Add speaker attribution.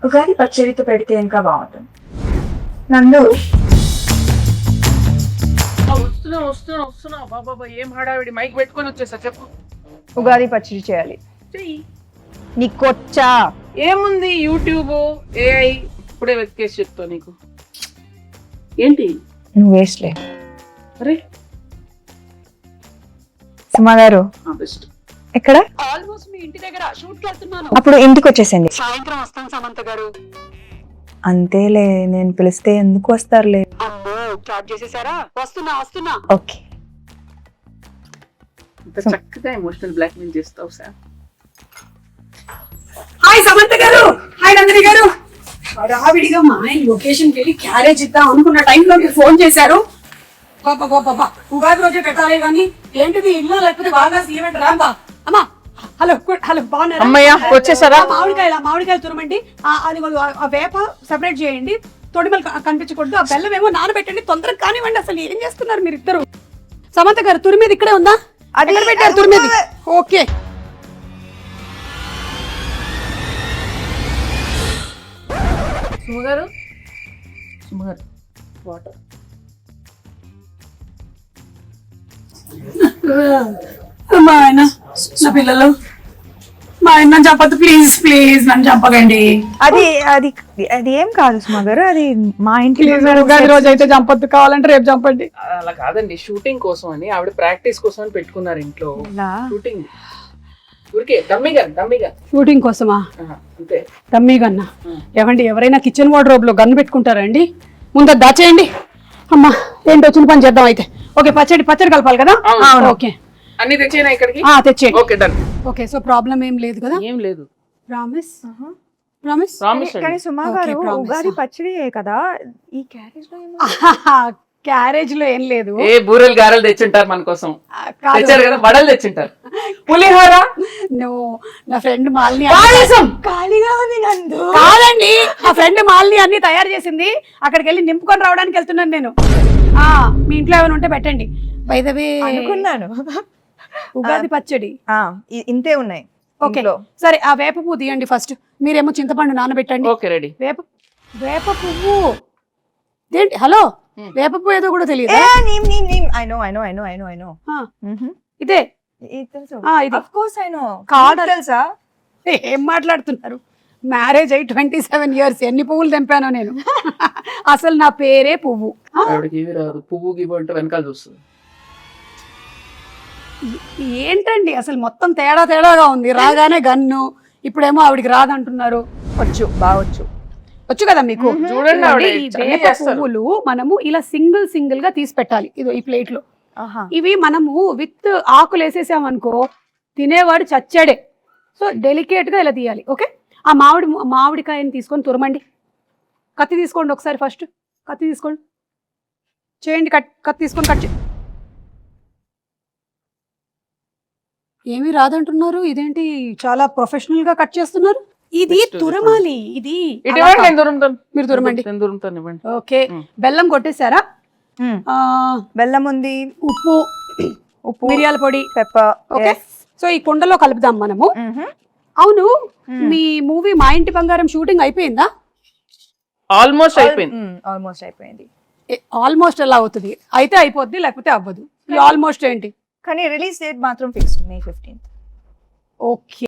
Speaker 1: ఉగాది పచ్చడితో పెడితే ఇంకా బాగుంటుంది. నందు
Speaker 2: వస్తున్నా బాబా ఏం హడావిడి, మైక్ పెట్టుకొని వచ్చేసా. చెప్పు.
Speaker 1: ఉగాది పచ్చడి చేయాలి.
Speaker 2: చెయ్యి.
Speaker 1: నీకొచ్చా?
Speaker 2: ఏముంది, యూట్యూబ్, ఏఐ ఇప్పుడే వెతికేసి చెప్తా నీకు. ఏంటి
Speaker 1: నువ్వు వేస్ట్లే.
Speaker 2: అరే
Speaker 1: సుమా గారు
Speaker 2: బెస్ట్.
Speaker 1: ఎక్కడ?
Speaker 3: ఆల్మోస్ట్ మీ ఇంటి దగ్గర షూట్ కి వెళ్తున్నాను.
Speaker 1: అప్పుడు ఇంటికి వచ్చేసండి.
Speaker 3: సాయంత్రం వస్తాను సమంత గారు.
Speaker 1: అంతేలే, నేను పిలిస్తే ఎందుకు వస్తారులే.
Speaker 3: అమ్మో స్టార్ట్ చేసేసారా? వస్తున్నా.
Speaker 1: ఓకే.
Speaker 2: ఇంత చక్కగా ఎమోషనల్ బ్లాక్మెయిల్ చేస్తావు సార్.
Speaker 3: హాయ్ సమంత గారు, హాయ్ నందిని గారు. హడావిడిగా మా ఆయన లొకేషన్ కి వెళ్ళి క్యారేజ్ ఇద్దాం అనుకున్న టైంలో మీరు ఫోన్ చేశారు. బాబా ఉగాది రోజే పెట్టాలి కానీ ఏంటిది ఇల్లు లేకపోతే బాగా ఈవెంట్ రాంబా. అమ్మా హలో బాగున్నారా?
Speaker 2: అమ్మయ్య వచ్చేసారా?
Speaker 3: మామిడికాయలు తురమండి. అది ఆ వేప సెపరేట్ చేయండి, తొడిమలు కనిపించకూడదు. ఆ బెల్లం ఏమో నానబెట్టండి, తొందరగా కానివ్వండి. అసలు ఏం చేస్తున్నారు మీరు ఇద్దరు? సమంత గారు తురిమేది ఇక్కడే ఉందా?
Speaker 1: అది
Speaker 3: ఎక్కడ పెట్టారు తురిమేది? ఓకే.
Speaker 2: సుమగారు వాటర్.
Speaker 3: మా ఆయన నా పిల్లలు, మా ఆయన నన్ను చంపద్దు ప్లీజ్ నన్ను చంపకండి.
Speaker 1: అది అది అది ఏం కాదు సుమా గారు, అది మా ఇంటి
Speaker 3: ఉగాది రోజు అయితే చంపద్దు, కావాలంటే రేపు చంపండి.
Speaker 2: అలా కాదండి, షూటింగ్ కోసం అని ఆవిడ ప్రాక్టీస్ కోసం అని పెట్టుకున్నారు ఇంట్లో. షూటింగ్ ఊరికే దమ్మిగా
Speaker 3: షూటింగ్ కోసమా?
Speaker 2: అంతే.
Speaker 3: తమ్మి గన్న ఏమండి, ఎవరైనా కిచెన్ వార్డ్రోబ్ లో గన్ను పెట్టుకుంటారండి? ముందు అది దాచేయండి. అమ్మా ఏంటి వచ్చిన పని చేద్దాం అయితే. ఓకే, పచ్చడి కలపాలి కదా? ఓకే,
Speaker 2: అన్ని తెచ్చేనా ఇక్కడికి?
Speaker 3: తెచ్చేయండి.
Speaker 2: Okay done.
Speaker 3: Okay, so problem ఏం లేదు కదా?
Speaker 2: ఏం లేదు.
Speaker 3: ప్రామిస్.
Speaker 1: కానీ సుమా గారు
Speaker 3: Okay, promise.
Speaker 1: ఉగాది పచ్చడి కదా, ఈ క్యారేజ్ లో
Speaker 3: క్యారేజ్ లో ఏం లేదు.
Speaker 2: ఏ బూరెలు గారెలు తెచ్చుంటారు మన కోసం.
Speaker 3: కాదు.
Speaker 2: తెచ్చారు కదా, వడలు తెచ్చుంటారు. పులిహోర.
Speaker 3: నువ్వు నా ఫ్రెండ్ మాలిని
Speaker 1: ఖాళీగా ఉంది నందు.
Speaker 3: కాదండి, నా ఫ్రెండ్ మాలిని అన్ని తయారు చేసింది. అక్కడికి వెళ్ళి నింపుకొని రావడానికి వెళ్తున్నాను నేను. మీ ఇంట్లో ఏమైనా ఉంటే పెట్టండి. బై ద వే
Speaker 1: అనుకున్నాను
Speaker 3: ఉగాది పచ్చడి
Speaker 1: ఇంతే ఉన్నాయి.
Speaker 3: ఓకే సరే, ఆ వేప పువ్వు తీయండి ఫస్ట్. మీరేమో చింతపండు నానబెట్టండి.
Speaker 2: Okay ready.
Speaker 3: వేప పువ్వు ఏంటి? హలో, వేప పువ్వు ఏదో కూడా తెలియదు. ఇదే ఇది
Speaker 1: తెలుసా?
Speaker 3: ఏం మాట్లాడుతున్నారు? మ్యారేజ్ అయ్యి 27 years, ఎన్ని పువ్వులు తెంపానో నేను. అసలు నా పేరే పువ్వు.
Speaker 2: ఆవిడకి ఏవి రాదు, పువ్వు గివ్వు అంటే వెనకాల చూస్తుంది.
Speaker 3: ఏంటండి అసలు మొత్తం తేడాగా ఉంది. రాగానే గన్ను, ఇప్పుడేమో ఆవిడికి రాదంటున్నారు. వచ్చు కదా మీకు.
Speaker 2: చూడండి ఆవిడ
Speaker 3: ఈ వేప పువ్వులు మనము ఇలా సింగిల్ గా తీసి పెట్టాలి. ఇదో ఈ ప్లేట్ లో. ఇవి మనము విత్ ఆకులు వేసేసామనుకో తినేవాడు చచ్చాడే. సో డెలికేట్ గా ఇలా తీయాలి. ఓకే, ఆ మామిడికాయని తీసుకొని తురమండి. కత్తి తీసుకోండి ఒకసారి, ఫస్ట్ కత్తి తీసుకోండి, చేయండి. కత్తి తీసుకొని కట్ చేయండి. ఏమీ రాదంటున్నారు, ఇదేంటి చాలా ప్రొఫెషనల్ గా కట్ చేస్తున్నారు? ఇది తురమాలి. ఇది మీరు తురమండి. ఓకే, బెల్లం కొట్టేశారా?
Speaker 1: బెల్లం ఉంది,
Speaker 3: ఉప్పు, మిరియాల పొడి,
Speaker 1: పెప్పర్.
Speaker 3: ఓకే, సో ఈ కుండలో కలుపుదాం మనము. అవును, మీ మూవీ మా ఇంటి బంగారం షూటింగ్ అయిపోయిందా?
Speaker 2: ఆల్మోస్ట్ అయిపోయింది.
Speaker 3: ఆల్మోస్ట్ ఎలా అవుతుంది? అయితే అయిపోద్ది, లేకపోతే అవ్వదు. ఆల్మోస్ట్ ఏంటి?
Speaker 1: కానీ రిలీజ్ డేట్ మాత్రం ఫిక్స్డ్ May 15th.
Speaker 3: ఓకే.